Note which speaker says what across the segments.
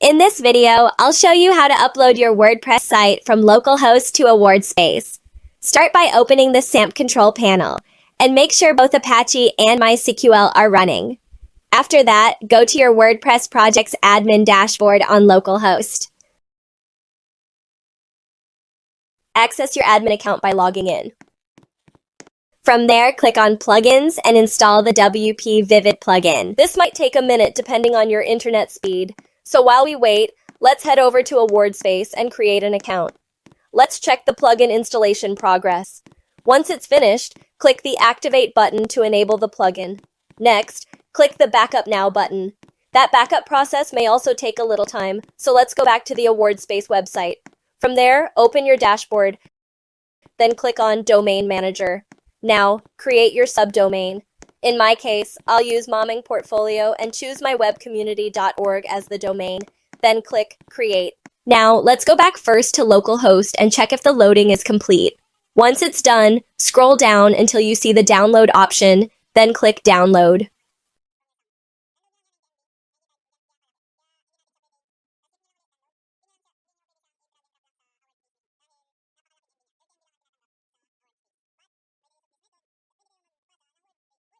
Speaker 1: In this video, I'll show you how to upload your WordPress site from Localhost to AwardSpace. Start by opening the XAMPP control panel, and make sure both Apache and MySQL are running. After that, go to your WordPress project's admin dashboard on Localhost. Access your admin account by logging in. From there, click on Plugins and install the WP Vivid plugin. This might take a minute depending on your internet speed. So while we wait, let's head over to AwardSpace and create an account. Let's check the plugin installation progress. Once it's finished, click the Activate button to enable the plugin. Next, click the Backup Now button. That backup process may also take a little time, so let's go back to the AwardSpace website. From there, open your dashboard, then click on Domain Manager. Now, create your subdomain. In my case, I'll use Momming Portfolio and choose mywebcommunity.org as the domain, then click Create. Now, let's go back first to Localhost and check if the loading is complete. Once it's done, scroll down until you see the download option, then click Download.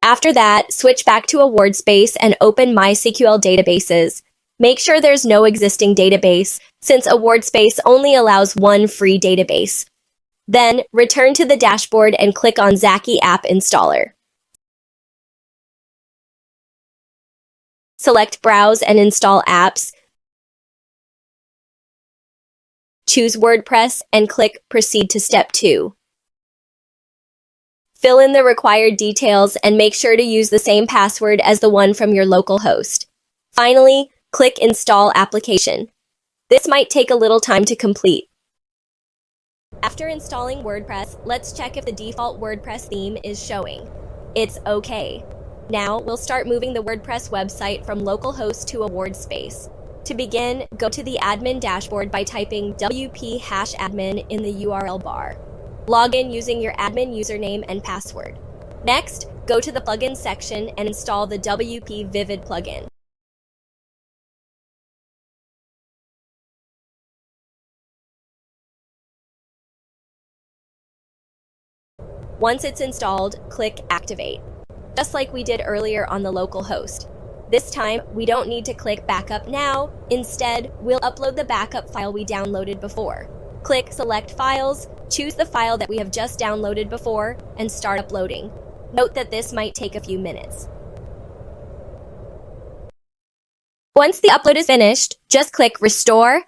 Speaker 1: After that, switch back to AwardSpace and open MySQL databases. Make sure there's no existing database, since AwardSpace only allows one free database. Then, return to the dashboard and click on XAMPP App Installer. Select Browse and Install Apps. Choose WordPress and click Proceed to Step 2. Fill in the required details and make sure to use the same password as the one from your local host. Finally, click Install Application. This might take a little time to complete. After installing WordPress, let's check if the default WordPress theme is showing. It's okay. Now, we'll start moving the WordPress website from Localhost to AwardSpace. To begin, go to the admin dashboard by typing wp-admin in the URL bar. Log in using your admin username and password. Next, go to the Plugins section and install the WP Vivid plugin. Once it's installed, click Activate, just like we did earlier on the local host. This time, we don't need to click Backup Now. Instead, we'll upload the backup file we downloaded before. Click Select Files, choose the file that we have just downloaded before, and start uploading. Note that this might take a few minutes. Once the upload is finished, just click Restore,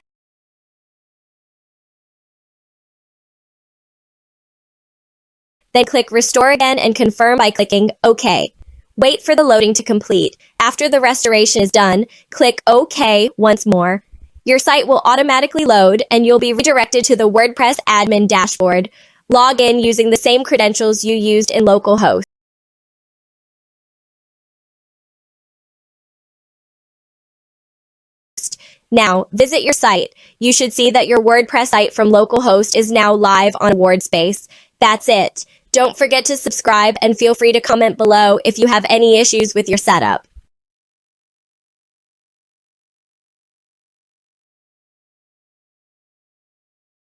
Speaker 1: then click Restore again and confirm by clicking OK. Wait for the loading to complete. After the restoration is done, click OK once more. Your site will automatically load, and you'll be redirected to the WordPress admin dashboard. Log in using the same credentials you used in Localhost. Now, visit your site. You should see that your WordPress site from Localhost is now live on AwardSpace. That's it. Don't forget to subscribe and feel free to comment below if you have any issues with your setup.